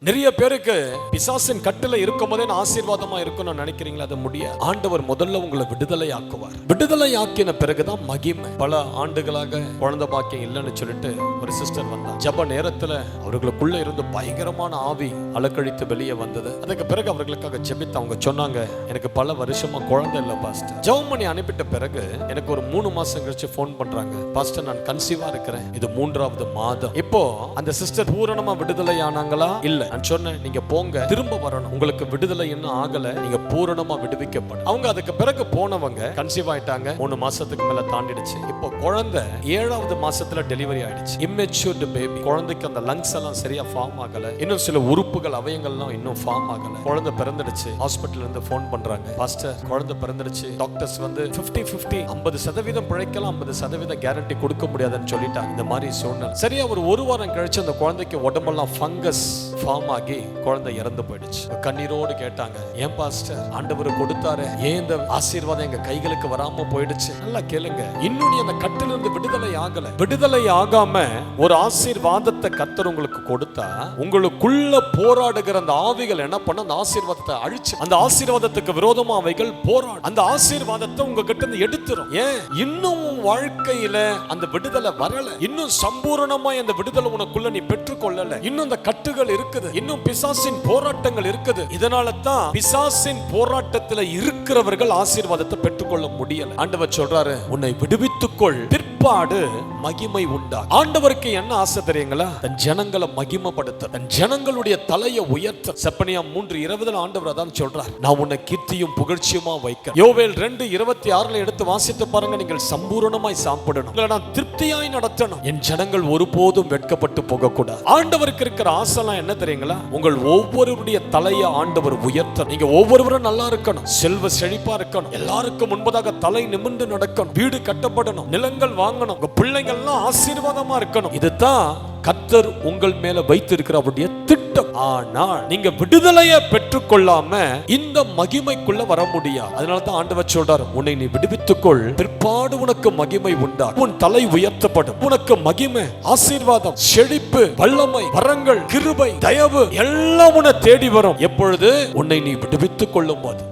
நிறைய பேருக்கு பிசாசின் கட்டுல இருக்கும் போதே ஆசீர்வாதமா இருக்கணும்னு நினைக்கிறீங்களா? அது முடியாது. ஆண்டவர் முதல்ல உங்களை விடுதலை ஆக்குவார். விடுதலை ஆக்கின பிறகுதான் மகிமை. பல ஆண்டுகளாக குழந்தை பாக்கியம் இல்லைன்னு சொல்லிட்டு ஒரு சிஸ்டர் வந்தா. ஜப நேரத்துல அவர்களுக்குள்ள இருந்து பயங்கரமான ஆவி அலக்கழித்து வெளியே வந்தது. அதுக்கு பிறகு அவர்களுக்காக ஜெபித்து அவங்க சொன்னாங்க, எனக்கு பல வருஷமா குழந்தை இல்லை பாஸ்டர். ஜெபம் பண்ணி அனுப்பிட்ட பிறகு எனக்கு ஒரு 3 மாசம் கழிச்சு போன் பண்றாங்க, பாஸ்டர் நான் கன்சீவா இருக்கிறேன், இது 3வது மாதம். இப்போ அந்த சிஸ்டர் பூரணமா விடுதலை ஆனாங்களா? இல்ல. நான் சொன்னேன், நீங்க போங்க, திரும்ப வரணும், உங்களுக்கு விடுதலை இன்னும் ஆகல, நீங்க பூரணமா விடுவிக்கப்படும். அவங்க அதுக்கு பிறகு போனவங்க கன்சீவ் ஆயிட்டாங்க. 3 மாசத்துக்கு மேல தாண்டிடுச்சு. இப்போ குழந்தை 7வது மாசத்துல டெலிவரி ஆயிடுச்சு. Immatured baby. குழந்தைக்கு அந்த லங்ஸ் எல்லாம் சரியா ஃபார்ம் ஆகல, இன்னும் சில உறுப்புகள் அவயங்கள்லாம் இன்னும் ஃபார்ம் ஆகல. குழந்தை பிறந்துடுச்சு. ஹாஸ்பிட்டல்ல இருந்து போன் பண்றாங்க, பாஸ்டர் குழந்தை பிறந்துடுச்சு, டாக்டர்ஸ் வந்து 50-50 50% பிழைக்கலாம், 50% கேரண்டி கொடுக்க முடியாதுன்னு சொல்லிட்டாங்க. இந்த மாதிரி சூழ்நிலை. சரியா ஒரு வாரம் கழிச்சு அந்த குழந்தைக்கு உடம்பெல்லாம் ஃபங்கஸ் ஃபார்ம் ஆகி குழந்தை இறந்து போயிடுச்சு. கண்ணீரோடு கேட்டாங்க, ஏன் பாஸ்டர் ஆண்டவர் கொடுத்தாரு, ஏன் இந்த ஆசீர்வாதம் எங்க கைகளுக்கு வராம போயிடுச்சு? நல்லா கேளுங்க, இன்னும் அந்த கட்டிலிருந்து விடுதலை ஆகல. விடுதலை ஆகாம ஒரு ஆசீர்வாதத்தை கர்த்தர் உங்களுக்கு கொடுத்தா, உங்களுக்குள்ள போராடுகிற அந்த ஆவிகள் என்ன பண்ண, அந்த ஆசீர்வாதத்தை அழிச்சு, அந்த ஆசீர்வாதத்துக்கு விரோதமா அவைகள் போராடும். அந்த ஆசீர்வாதத்தை உங்ககிட்ட இருந்து எடுத்துரும். ஏன் இன்னும் வாழ்க்கையில அந்த விடுதலை வரல, இன்னும் சம்பூரணமா அந்த விடுதலை உனக்குள்ள நீ பெற்றுக்கொள்ளல, இன்னும் அந்த கட்டுகள் இருக்குது, இன்னும் பிசாசின் போராட்டங்கள் இருக்குது. இதனால தான் பிசாசின் போராட்டத்தில் இருக்கிறவர்கள் ஆசீர்வாதத்தை பெற்றுக்கொள்ள முடியல. ஆண்டவர் சொல்றாரு, உன்னை விடுவித்துக்கொள், பிற்பாடு மகிமை உண்டா. ஆண்டவருக்கு என்ன ஆசை தெரியுங்களா? தன் ஜனங்களை மகிமைப்படுத்த, தன் ஜனங்களுடைய தலையை உயர்த்த. செப்பனியா 3:20 ஆண்டவர் அதான் சொல்றார், நான் உன்னை கீர்த்தியும் புகழ்ச்சியுமா வைக்க. யோவேல் 2:26 எடுத்து வாசித்து பாருங்க, நீங்கள் சம்பூரணமாய் சாப்பிடணும், நான் திருப்தியாய் நடத்தணும், என் ஜனங்கள் ஒருபோதும் வெட்கப்பட்டு போக கூடாது. ஆண்டவருக்கு இருக்கிற ஆசைலாம் என்ன தெரியுங்களா? உங்கள் ஒவ்வொருடைய தலையை ஆண்டவர் உயர்த்த. நீங்க ஒவ்வொருவரும் நல்லா இருக்கணும், செல்வ செழிப்பா இருக்கணும், எல்லாருக்கும் முன்பதாக தலை நிமிர்ந்து நடக்கணும், வீடு கட்டப்படணும், நிலங்கள் வாங்கணும், உங்க பிள்ளைங்க எல்லாம் ஆசீர்வாதமா இருக்கணும். இதுதான் கர்த்தர் உங்கள் மேல வைத்திருக்கிற அவருடைய திட்டம். ஆனால் நீங்க விடுதலையை பெற்றுக்கொள்ளாம இந்த மகிமைக்குள்ள வர முடியாது. அதனால தான் ஆண்டவர் சொல்றார், உன்னை நீ விடுவித்துக்கொள், பிற்பாடு உனக்கு மகிமை உண்டா, உன் தலை உயர்த்தப்படும், உனக்கு மகிமை, ஆசீர்வாதம், செழிப்பு, வல்லமை, வரங்கள், கிருபை, தயவு எல்லாம் உன்னை தேடி வரும். எப்பொழுது? உன்னை நீ விடுவித்துக் கொள்ளும் போது.